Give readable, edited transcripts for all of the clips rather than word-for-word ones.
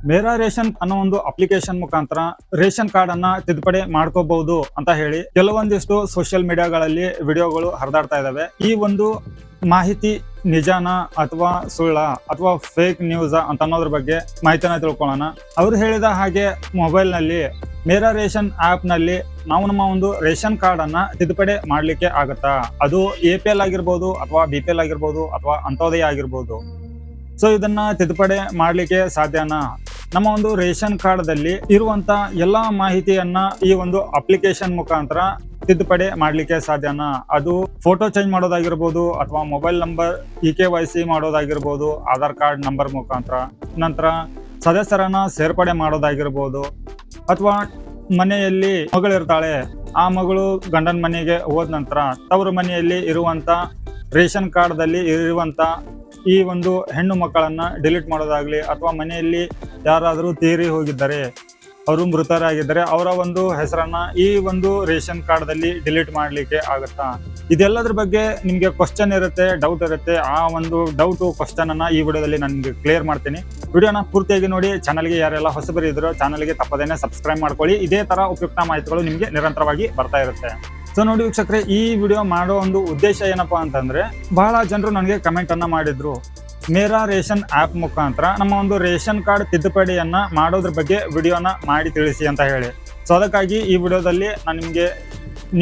ಮೇರಾ ration ಅನ್ನೋ ಒಂದು application ಮುಖಾಂತರ ರೇಷನ್ ಕಾರ್ಡ್ ಅನ್ನ ತಿದ್ದುಪಡಿ ಮಾಡ್ಕೋಬಹುದು ಅಂತ ಹೇಳಿ ಕೆಲವೊಂದಿಷ್ಟು ಸೋಷಿಯಲ್ ಮೀಡಿಯಾಗಳಲ್ಲಿ ವಿಡಿಯೋಗಳು ಹರಿದಾಡ್ತಾ ಇದಾವೆ. ಈ ಒಂದು ಮಾಹಿತಿ ನಿಜಾನ ಅಥವಾ ಸುಳ್ಳ ಅಥವಾ ಫೇಕ್ ನ್ಯೂಸ್ ಅಂತ ಅನ್ನೋದ್ರ ಬಗ್ಗೆ ಮಾಹಿತಿನ ತಿಳ್ಕೊಳ್ಳೋಣ. ಅವ್ರು ಹೇಳಿದ ಹಾಗೆ ಮೊಬೈಲ್ ನಲ್ಲಿ ಮೇರಾ ರೇಷನ್ ಆಪ್ ನಲ್ಲಿ ನಾವು ನಮ್ಮ ಒಂದು ರೇಷನ್ ಕಾರ್ಡ್ ಅನ್ನ ತಿದ್ದುಪಡಿ ಮಾಡ್ಲಿಕ್ಕೆ ಆಗತ್ತಾ? ಅದು APL ಆಗಿರ್ಬೋದು ಅಥವಾ BPL ಆಗಿರ್ಬೋದು ಅಥವಾ ಅಂತ್ಯೋದಯ ಆಗಿರ್ಬೋದು. ಸೊ ಇದನ್ನ ತಿದ್ದುಪಡಿ ಮಾಡ್ಲಿಕ್ಕೆ ಸಾಧ್ಯನಾ? ನಮ್ಮ ಒಂದು ರೇಷನ್ ಕಾರ್ಡ್ ದಲ್ಲಿ ಇರುವಂತ ಎಲ್ಲಾ ಮಾಹಿತಿಯನ್ನ ಈ ಒಂದು ಅಪ್ಲಿಕೇಶನ್ ಮುಖಾಂತರ ತಿದ್ದುಪಡಿ ಮಾಡ್ಲಿಕ್ಕೆ ಸಾಧ್ಯನಾ? ಅದು ಫೋಟೋ ಚೇಂಜ್ ಮಾಡೋದಾಗಿರ್ಬೋದು ಅಥವಾ ಮೊಬೈಲ್ ನಂಬರ್ EKYC ಮಾಡೋದಾಗಿರ್ಬೋದು, ಆಧಾರ್ ಕಾರ್ಡ್ ನಂಬರ್ ಮುಖಾಂತರ, ನಂತರ ಸದಸ್ಯರನ್ನ ಸೇರ್ಪಡೆ ಮಾಡೋದಾಗಿರ್ಬೋದು, ಅಥವಾ ಮನೆಯಲ್ಲಿ ಮಗಳಿರ್ತಾಳೆ, ಆ ಮಗಳು ಗಂಡನ ಮನೆಗೆ ಹೋದ ನಂತರ ತವರು ಮನೆಯಲ್ಲಿ ಇರುವಂತ ರೇಷನ್ ಕಾರ್ಡ್ ದಲ್ಲಿ ಇರುವಂತ ಈ ಒಂದು ಹೆಣ್ಣು ಮಕ್ಕಳನ್ನ ಡಿಲೀಟ್ ಮಾಡೋದಾಗ್ಲಿ, ಅಥವಾ ಮನೆಯಲ್ಲಿ ಯಾರಾದರೂ ತೀರಿ ಹೋಗಿದ್ದಾರೆ, ಅವರು ಮೃತರಾಗಿದ್ದಾರೆ, ಅವರ ಒಂದು ಹೆಸರನ್ನ ಈ ಒಂದು ರೇಷನ್ ಕಾರ್ಡ್ ದಲ್ಲಿ ಡಿಲೀಟ್ ಮಾಡ್ಲಿಕ್ಕೆ ಆಗತ್ತಾ? ಇದೆಲ್ಲದ್ರ ಬಗ್ಗೆ ನಿಮ್ಗೆ ಕ್ವಶನ್ ಇರುತ್ತೆ, ಡೌಟ್ ಇರುತ್ತೆ. ಆ ಒಂದು ಡೌಟ್ ಕ್ವಶನ್ ಅನ್ನ ಈ ವಿಡಿಯೋದಲ್ಲಿ ನಾನು ನಿಮ್ಗೆ ಕ್ಲಿಯರ್ ಮಾಡ್ತೀನಿ. ವಿಡಿಯೋನ ಪೂರ್ತಿಯಾಗಿ ನೋಡಿ. ಚಾನಲ್ಗೆ ಯಾರೆಲ್ಲ ಹೊಸಬರು ಇದ್ರು ಚಾನಲ್ಗೆ ತಪ್ಪದೇನೆ ಸಬ್ಸ್ಕ್ರೈಬ್ ಮಾಡ್ಕೊಳ್ಳಿ. ಇದೇ ತರ ಉಪಯುಕ್ತ ಮಾಹಿತಿಗಳು ನಿಮ್ಗೆ ನಿರಂತರವಾಗಿ ಬರ್ತಾ ಇರುತ್ತೆ. ಸೊ ನೋಡಿ ವೀಕ್ಷಕರೇ, ಈ ವಿಡಿಯೋ ಮಾಡೋ ಒಂದು ಉದ್ದೇಶ ಏನಪ್ಪಾ ಅಂತಂದ್ರೆ, ಬಹಳ ಜನರು ನನಗೆ ಕಮೆಂಟ್ ಅನ್ನ ಮಾಡಿದ್ರು, ಮೇರಾ ರೇಷನ್ ಆಪ್ ಮುಖಾಂತರ ನಮ್ಮ ಒಂದು ರೇಷನ್ ಕಾರ್ಡ್ ತಿದ್ದುಪಡಿಯನ್ನ ಮಾಡೋದ್ರ ಬಗ್ಗೆ ವಿಡಿಯೋನ ಮಾಡಿ ತಿಳಿಸಿ ಅಂತ ಹೇಳಿ. ಸೊ ಅದಕ್ಕಾಗಿ ಈ ವಿಡಿಯೋದಲ್ಲಿ ನಾನು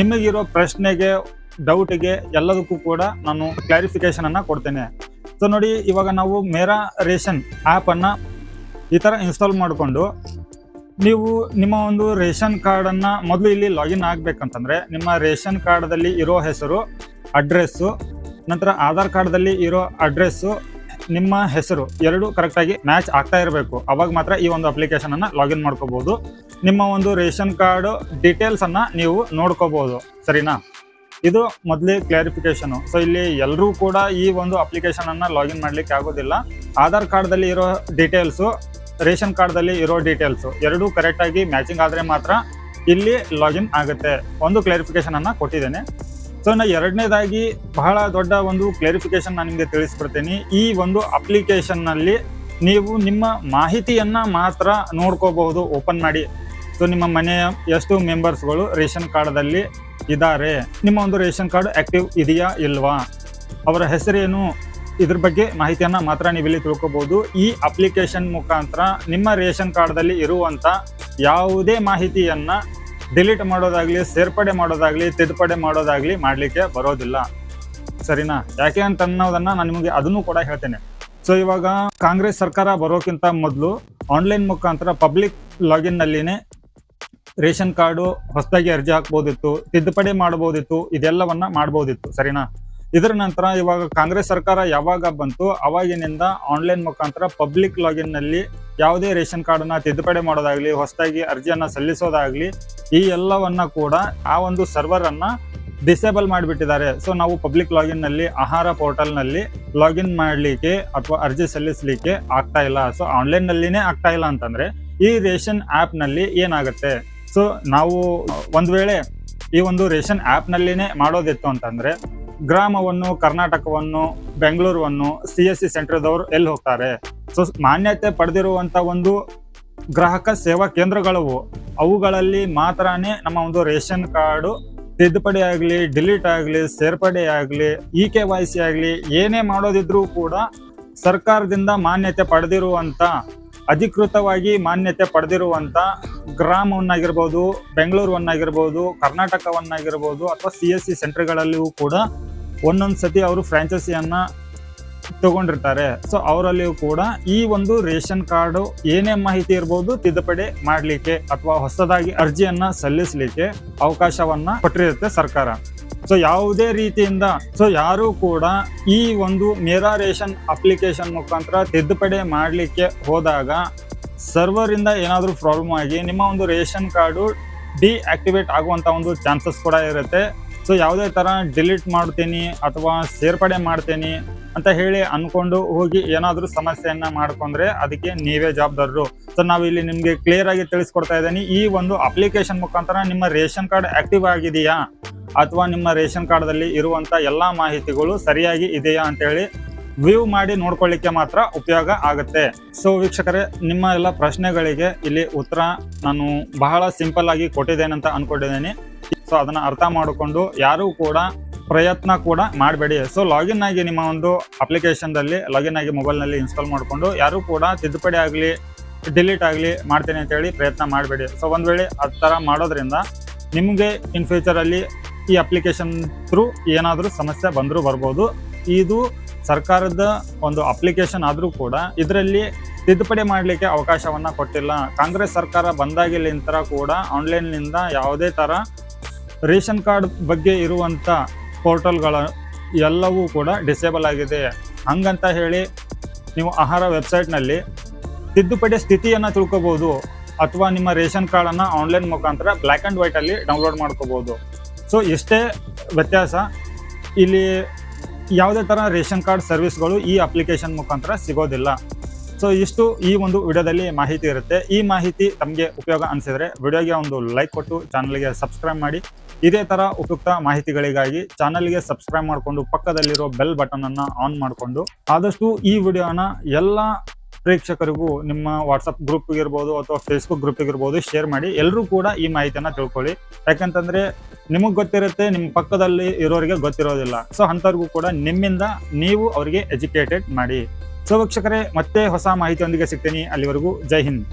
ನಿಮಗಿರೋ ಪ್ರಶ್ನೆಗೆ, ಡೌಟ್ಗೆ ಎಲ್ಲದಕ್ಕೂ ಕೂಡ ನಾನು ಕ್ಲಾರಿಫಿಕೇಶನ್ ಅನ್ನ ಕೊಡ್ತೇನೆ. ಸೊ ನೋಡಿ, ಇವಾಗ ನಾವು ಮೇರಾ ರೇಷನ್ ಆಪ್ ಅನ್ನ ಈ ತರ ಇನ್ಸ್ಟಾಲ್ ಮಾಡಿಕೊಂಡು ನೀವು ನಿಮ್ಮ ಒಂದು ರೇಷನ್ ಕಾರ್ಡ್ ಅನ್ನ ಮೊದಲು ಇಲ್ಲಿ ಲಾಗಿನ್ ಆಗ್ಬೇಕಂತಂದ್ರೆ ನಿಮ್ಮ ರೇಷನ್ ಕಾರ್ಡ್ ದಲ್ಲಿ ಇರೋ ಹೆಸರು, ಅಡ್ರೆಸ್ಸು, ನಂತರ ಆಧಾರ್ ಕಾರ್ಡ್ ದಲ್ಲಿ ಇರೋ ಅಡ್ರೆಸ್ಸು, ನಿಮ್ಮ ಹೆಸರು ಎರಡು ಕರೆಕ್ಟ್ ಆಗಿ ಮ್ಯಾಚ್ ಆಗ್ತಾ ಇರಬೇಕು. ಅವಾಗ ಮಾತ್ರ ಈ ಒಂದು ಅಪ್ಲಿಕೇಶನ್ ಅನ್ನ ಲಾಗಿನ್ ಮಾಡ್ಕೋಬಹುದು. ನಿಮ್ಮ ಒಂದು ರೇಷನ್ ಕಾರ್ಡ್ ಡೀಟೇಲ್ಸ್ ಅನ್ನ ನೀವು ನೋಡ್ಕೋಬಹುದು. ಸರಿನಾ? ಇದು ಮೊದಲೇ ಕ್ಲಾರಿಫಿಕೇಶನ್. ಸೊ ಇಲ್ಲಿ ಎಲ್ಲರೂ ಕೂಡ ಈ ಒಂದು ಅಪ್ಲಿಕೇಶನ್ ಅನ್ನ ಲಾಗಿನ್ ಮಾಡ್ಲಿಕ್ಕೆ ಆಗೋದಿಲ್ಲ. ಆಧಾರ್ ಕಾರ್ಡ್ ದಲ್ಲಿ ಇರೋ ಡೀಟೇಲ್ಸು, ರೇಷನ್ ಕಾರ್ಡ್ ದಲ್ಲಿ ಇರೋ ಡೀಟೇಲ್ಸ್ ಎರಡು ಕರೆಕ್ಟ್ ಆಗಿ ಮ್ಯಾಚಿಂಗ್ ಆದ್ರೆ ಮಾತ್ರ ಇಲ್ಲಿ ಲಾಗಿನ್ ಆಗುತ್ತೆ. ಒಂದು ಕ್ಲಾರಿಫಿಕೇಶನ್ ಅನ್ನ ಕೊಟ್ಟಿದ್ದೇನೆ. ಸೊ ನಾ ಎರಡನೇದಾಗಿ ಬಹಳ ದೊಡ್ಡ ಒಂದು ಕ್ಲಾರಿಫಿಕೇಶನ್ ನಾನು ನಿಮಗೆ ತಿಳಿಸ್ಬಿಡ್ತೀನಿ. ಈ ಒಂದು ಅಪ್ಲಿಕೇಶನ್ ನಲ್ಲಿ ನೀವು ನಿಮ್ಮ ಮಾಹಿತಿಯನ್ನ ಮಾತ್ರ ನೋಡ್ಕೋಬಹುದು ಓಪನ್ ಮಾಡಿ. ಸೊ ನಿಮ್ಮ ಮನೆಯ ಎಷ್ಟು ಮೆಂಬರ್ಸ್ಗಳು ರೇಷನ್ ಕಾರ್ಡ್ ದಲ್ಲಿ ಇದ್ದಾರೆ, ನಿಮ್ಮ ಒಂದು ರೇಷನ್ ಕಾರ್ಡ್ ಆಕ್ಟಿವ್ ಇದೆಯಾ ಇಲ್ವಾ, ಅವರ ಹೆಸರೇನು, ಇದ್ರ ಬಗ್ಗೆ ಮಾಹಿತಿಯನ್ನ ಮಾತ್ರ ನೀವಿಲ್ಲಿ ತಿಳ್ಕೊಬಹುದು. ಈ ಅಪ್ಲಿಕೇಶನ್ ಮುಖಾಂತರ ನಿಮ್ಮ ರೇಷನ್ ಕಾರ್ಡ್ ದಲ್ಲಿ ಇರುವಂತ ಯಾವುದೇ ಮಾಹಿತಿಯನ್ನ ಡಿಲೀಟ್ ಮಾಡೋದಾಗ್ಲಿ, ಸೇರ್ಪಡೆ ಮಾಡೋದಾಗ್ಲಿ, ತಿದ್ದುಪಡಿ ಮಾಡೋದಾಗ್ಲಿ ಮಾಡ್ಲಿಕ್ಕೆ ಬರೋದಿಲ್ಲ. ಸರಿನಾ? ಯಾಕೆ ಅಂತ ಅನ್ನೋದನ್ನ ನಾನು ನಿಮಗೆ ಅದನ್ನು ಕೂಡ ಹೇಳ್ತೇನೆ. ಸೊ ಇವಾಗ ಕಾಂಗ್ರೆಸ್ ಸರ್ಕಾರ ಬರೋಕ್ಕಿಂತ ಮೊದಲು ಆನ್ಲೈನ್ ಮುಖಾಂತರ ಪಬ್ಲಿಕ್ ಲಾಗಿನ್ ನಲ್ಲಿನೇ ರೇಷನ್ ಕಾರ್ಡು ಹೊಸದಾಗಿ ಅರ್ಜಿ ಹಾಕ್ಬೋದಿತ್ತು, ತಿದ್ದುಪಡಿ ಮಾಡಬಹುದಿತ್ತು, ಇದೆಲ್ಲವನ್ನ ಮಾಡಬಹುದಿತ್ತು. ಸರಿನಾ? ಇದರ ನಂತರ ಇವಾಗ ಕಾಂಗ್ರೆಸ್ ಸರ್ಕಾರ ಯಾವಾಗ ಬಂತು ಅವಾಗಿನಿಂದ ಆನ್ಲೈನ್ ಮುಖಾಂತರ ಪಬ್ಲಿಕ್ ಲಾಗಿನ್ ನಲ್ಲಿ ಯಾವುದೇ ರೇಷನ್ ಕಾರ್ಡ್ ಅನ್ನ ತಿದ್ದುಪಡಿ ಮಾಡೋದಾಗ್ಲಿ, ಹೊಸದಾಗಿ ಅರ್ಜಿಯನ್ನ ಸಲ್ಲಿಸೋದಾಗ್ಲಿ, ಈ ಎಲ್ಲವನ್ನ ಕೂಡ ಆ ಒಂದು ಸರ್ವರ್ ಅನ್ನ ಡಿಸೇಬಲ್ ಮಾಡಿಬಿಟ್ಟಿದ್ದಾರೆ. ಸೊ ನಾವು ಪಬ್ಲಿಕ್ ಲಾಗಿನ್ ನಲ್ಲಿ ಆಹಾರ ಪೋರ್ಟಲ್ ನಲ್ಲಿ ಲಾಗಿನ್ ಮಾಡ್ಲಿಕ್ಕೆ ಅಥವಾ ಅರ್ಜಿ ಸಲ್ಲಿಸಲಿಕ್ಕೆ ಆಗ್ತಾ ಇಲ್ಲ. ಸೊ ಆನ್ಲೈನ್ ನಲ್ಲಿನೇ ಆಗ್ತಾ ಇಲ್ಲ ಅಂತಂದ್ರೆ ಈ ರೇಷನ್ ಆಪ್ ನಲ್ಲಿ ಏನಾಗುತ್ತೆ? ಸೊ ನಾವು ಒಂದ್ ವೇಳೆ ಈ ಒಂದು ರೇಷನ್ ಆಪ್ ನಲ್ಲಿನೇ ಮಾಡೋದಿತ್ತು ಅಂತಂದ್ರೆ ಗ್ರಾಮವನ್ನು, ಕರ್ನಾಟಕವನ್ನು, ಬೆಂಗಳೂರನ್ನು CSC ಸೆಂಟರ್ದವರು ಎಲ್ಲಿ ಹೋಗ್ತಾರೆ? ಸೊ ಮಾನ್ಯತೆ ಪಡೆದಿರುವಂತ ಒಂದು ಗ್ರಾಹಕ ಸೇವಾ ಕೇಂದ್ರಗಳವು, ಅವುಗಳಲ್ಲಿ ಮಾತ್ರನೇ ನಮ್ಮ ಒಂದು ರೇಷನ್ ಕಾರ್ಡು ತಿದ್ದುಪಡಿ ಆಗ್ಲಿ, ಡಿಲೀಟ್ ಆಗ್ಲಿ, ಸೇರ್ಪಡೆ ಆಗ್ಲಿ, EKYC ಆಗ್ಲಿ, ಏನೇ ಮಾಡೋದಿದ್ರು ಕೂಡ ಸರ್ಕಾರದಿಂದ ಮಾನ್ಯತೆ ಪಡೆದಿರುವಂತ, ಅಧಿಕೃತವಾಗಿ ಮಾನ್ಯತೆ ಪಡೆದಿರುವಂತ ಗ್ರಾಮವನ್ನಾಗಿರ್ಬೋದು, ಬೆಂಗಳೂರನ್ನಾಗಿರ್ಬೋದು, ಕರ್ನಾಟಕವನ್ನಾಗಿರ್ಬೋದು, ಅಥವಾ CSC ಸೆಂಟರ್ಗಳಲ್ಲಿಯೂ ಕೂಡ ಒಂದೊಂದು ಸತಿ ಅವರು ಫ್ರಾಂಚೈಸಿಯನ್ನ ತಗೊಂಡಿರ್ತಾರೆ. ಸೊ ಅವರಲ್ಲಿಯೂ ಕೂಡ ಈ ಒಂದು ರೇಷನ್ ಕಾರ್ಡು ಏನೇ ಮಾಹಿತಿ ಇರ್ಬೋದು ತಿದ್ದುಪಡಿ ಮಾಡ್ಲಿಕ್ಕೆ ಅಥವಾ ಹೊಸದಾಗಿ ಅರ್ಜಿಯನ್ನ ಸಲ್ಲಿಸಲಿಕ್ಕೆ ಅವಕಾಶವನ್ನ ಕೊಟ್ಟಿರುತ್ತೆ ಸರ್ಕಾರ. ಸೊ ಯಾವುದೇ ರೀತಿಯಿಂದ ಯಾರು ಕೂಡ ಈ ಒಂದು ಮೇರಾ ರೇಷನ್ ಅಪ್ಲಿಕೇಶನ್ ಮುಖಾಂತರ ತಿದ್ದುಪಡಿ ಮಾಡ್ಲಿಕ್ಕೆ ಹೋದಾಗ ಸರ್ವರ್ ಇಂದ ಏನಾದರೂ ಪ್ರಾಬ್ಲಮ್ ಆಗಿ ನಿಮ್ಮ ಒಂದು ರೇಷನ್ ಕಾರ್ಡು ಡಿಆಕ್ಟಿವೇಟ್ ಆಗುವಂತ ಒಂದು ಚಾನ್ಸಸ್ ಕೂಡ ಇರುತ್ತೆ. ಸೊ ಯಾವುದೇ ತರ ಡಿಲೀಟ್ ಮಾಡ್ತೀನಿ ಅಥವಾ ಸೇರ್ಪಡೆ ಮಾಡ್ತೀನಿ ಅಂತ ಹೇಳಿ ಅನ್ಕೊಂಡು ಹೋಗಿ ಏನಾದರೂ ಸಮಸ್ಯೆಯನ್ನ ಮಾಡ್ಕೊಂಡ್ರೆ ಅದಕ್ಕೆ ನೀವೇ ಜವಾಬ್ದಾರರು. ಸೊ ನಾವಿಲ್ಲಿ ನಿಮ್ಗೆ ಕ್ಲಿಯರ್ ಆಗಿ ತಿಳಿಸ್ಕೊಡ್ತಾ ಇದ್ದೀನಿ. ಈ ಒಂದು ಅಪ್ಲಿಕೇಶನ್ ಮುಖಾಂತರ ನಿಮ್ಮ ರೇಷನ್ ಕಾರ್ಡ್ ಆಕ್ಟಿವ್ ಆಗಿದೆಯಾ ಅಥವಾ ನಿಮ್ಮ ರೇಷನ್ ಕಾರ್ಡ್ ದಲ್ಲಿ ಇರುವಂತ ಎಲ್ಲಾ ಮಾಹಿತಿಗಳು ಸರಿಯಾಗಿ ಇದೆಯಾ ಅಂತ ಹೇಳಿ ವ್ಯೂ ಮಾಡಿ ನೋಡ್ಕೊಳ್ಳಿಕ್ಕೆ ಮಾತ್ರ ಉಪಯೋಗ ಆಗುತ್ತೆ. ಸೊ ವೀಕ್ಷಕರೇ, ನಿಮ್ಮ ಎಲ್ಲ ಪ್ರಶ್ನೆಗಳಿಗೆ ಇಲ್ಲಿ ಉತ್ತರ ನಾನು ಬಹಳ ಸಿಂಪಲ್ ಆಗಿ ಕೊಟ್ಟಿದ್ದೇನೆ ಅಂತ ಅನ್ಕೊಂಡಿದ್ದೇನೆ. ಸೊ ಅದನ್ನ ಅರ್ಥ ಮಾಡಿಕೊಂಡು ಯಾರು ಕೂಡ ಪ್ರಯತ್ನ ಕೂಡ ಮಾಡಬೇಡಿ. ಸೊ ಲಾಗಿನ್ ಆಗಿ ನಿಮ್ಮ ಒಂದು ಅಪ್ಲಿಕೇಶನ್ದಲ್ಲಿ ಲಾಗಿನ್ ಆಗಿ ಮೊಬೈಲ್ನಲ್ಲಿ ಇನ್ಸ್ಟಾಲ್ ಮಾಡಿಕೊಂಡು ಯಾರು ಕೂಡ ತಿದ್ದುಪಡಿ ಆಗಲಿ ಡಿಲೀಟ್ ಆಗಲಿ ಮಾಡ್ತೀನಿ ಅಂತೇಳಿ ಪ್ರಯತ್ನ ಮಾಡಬೇಡಿ. ಸೊ ಒಂದು ವೇಳೆ ಆ ಥರ ಮಾಡೋದ್ರಿಂದ ನಿಮಗೆ ಇನ್ ಫ್ಯೂಚರಲ್ಲಿ ಈ ಅಪ್ಲಿಕೇಶನ್ ಥ್ರೂ ಏನಾದರೂ ಸಮಸ್ಯೆ ಬಂದರೂ ಬರ್ಬೋದು. ಇದು ಸರ್ಕಾರದ ಒಂದು ಅಪ್ಲಿಕೇಶನ್ ಆದರೂ ಕೂಡ ಇದರಲ್ಲಿ ತಿದ್ದುಪಡಿ ಮಾಡಲಿಕ್ಕೆ ಅವಕಾಶವನ್ನು ಕೊಟ್ಟಿಲ್ಲ. ಕಾಂಗ್ರೆಸ್ ಸರ್ಕಾರ ಬಂದಾಗಿಲಿಂತರ ಕೂಡ ಆನ್ಲೈನ್ನಿಂದ ಯಾವುದೇ ಥರ ರೇಷನ್ ಕಾರ್ಡ್ ಬಗ್ಗೆ ಇರುವಂಥ ಪೋರ್ಟಲ್ಗಳ ಎಲ್ಲವೂ ಕೂಡ ಡಿಸೇಬಲ್ ಆಗಿದೆ. ಹಂಗಂತ ಹೇಳಿ ನೀವು ಆಹಾರ ವೆಬ್ಸೈಟ್ನಲ್ಲಿ ತಿದ್ದುಪಡಿ ಸ್ಥಿತಿಯನ್ನು ತಿಳ್ಕೊಬೋದು, ಅಥವಾ ನಿಮ್ಮ ರೇಷನ್ ಕಾರ್ಡನ್ನು ಆನ್ಲೈನ್ ಮುಖಾಂತರ ಬ್ಲ್ಯಾಕ್ ಆ್ಯಂಡ್ ವೈಟಲ್ಲಿ ಡೌನ್ಲೋಡ್ ಮಾಡ್ಕೋಬೋದು. ಸೊ ಇಷ್ಟೇ ವ್ಯತ್ಯಾಸ. ಇಲ್ಲಿ ಯಾವುದೇ ಥರ ರೇಷನ್ ಕಾರ್ಡ್ ಸರ್ವಿಸ್ಗಳು ಈ ಅಪ್ಲಿಕೇಶನ್ ಮುಖಾಂತರ ಸಿಗೋದಿಲ್ಲ. ಸೊ ಇಷ್ಟು ಈ ಒಂದು ವಿಡಿಯೋದಲ್ಲಿ ಮಾಹಿತಿ ಇರುತ್ತೆ. ಈ ಮಾಹಿತಿ ತಮಗೆ ಉಪಯೋಗ ಅನಿಸಿದರೆ ವಿಡಿಯೋಗೆ ಒಂದು ಲೈಕ್ ಕೊಟ್ಟು ಚಾನಲ್ಗೆ ಸಬ್ಸ್ಕ್ರೈಬ್ ಮಾಡಿ. ಇದೇ ಥರ ಉಪಯುಕ್ತ ಮಾಹಿತಿಗಳಿಗಾಗಿ ಚಾನಲ್ಗೆ ಸಬ್ಸ್ಕ್ರೈಬ್ ಮಾಡಿಕೊಂಡು ಪಕ್ಕದಲ್ಲಿರೋ ಬೆಲ್ ಬಟನನ್ನು ಆನ್ ಮಾಡಿಕೊಂಡು ಆದಷ್ಟು ಈ ವಿಡಿಯೋನ ಎಲ್ಲ ಪ್ರೇಕ್ಷಕರಿಗೂ ನಿಮ್ಮ ವಾಟ್ಸಪ್ ಗ್ರೂಪ್ಗೆ ಇರ್ಬೋದು ಅಥವಾ ಫೇಸ್ಬುಕ್ ಗ್ರೂಪಿಗೆ ಇರ್ಬೋದು ಶೇರ್ ಮಾಡಿ. ಎಲ್ಲರೂ ಕೂಡ ಈ ಮಾಹಿತಿಯನ್ನು ತಿಳ್ಕೊಳ್ಳಿ. ಯಾಕಂತಂದರೆ ನಿಮಗೆ ಗೊತ್ತಿರುತ್ತೆ, ನಿಮ್ಮ ಪಕ್ಕದಲ್ಲಿ ಇರೋರಿಗೆ ಗೊತ್ತಿರೋದಿಲ್ಲ. ಸೊ ಅಂಥವ್ರಿಗೂ ಕೂಡ ನಿಮ್ಮಿಂದ ನೀವು ಅವರಿಗೆ ಎಜುಕೇಟೆಡ್ ಮಾಡಿ. ಸೊ ವೀಕ್ಷಕರೇ, ಮತ್ತೆ ಹೊಸ ಮಾಹಿತಿಯೊಂದಿಗೆ ಸಿಗ್ತೀನಿ. ಅಲ್ಲಿವರೆಗೂ ಜೈ ಹಿಂದ್.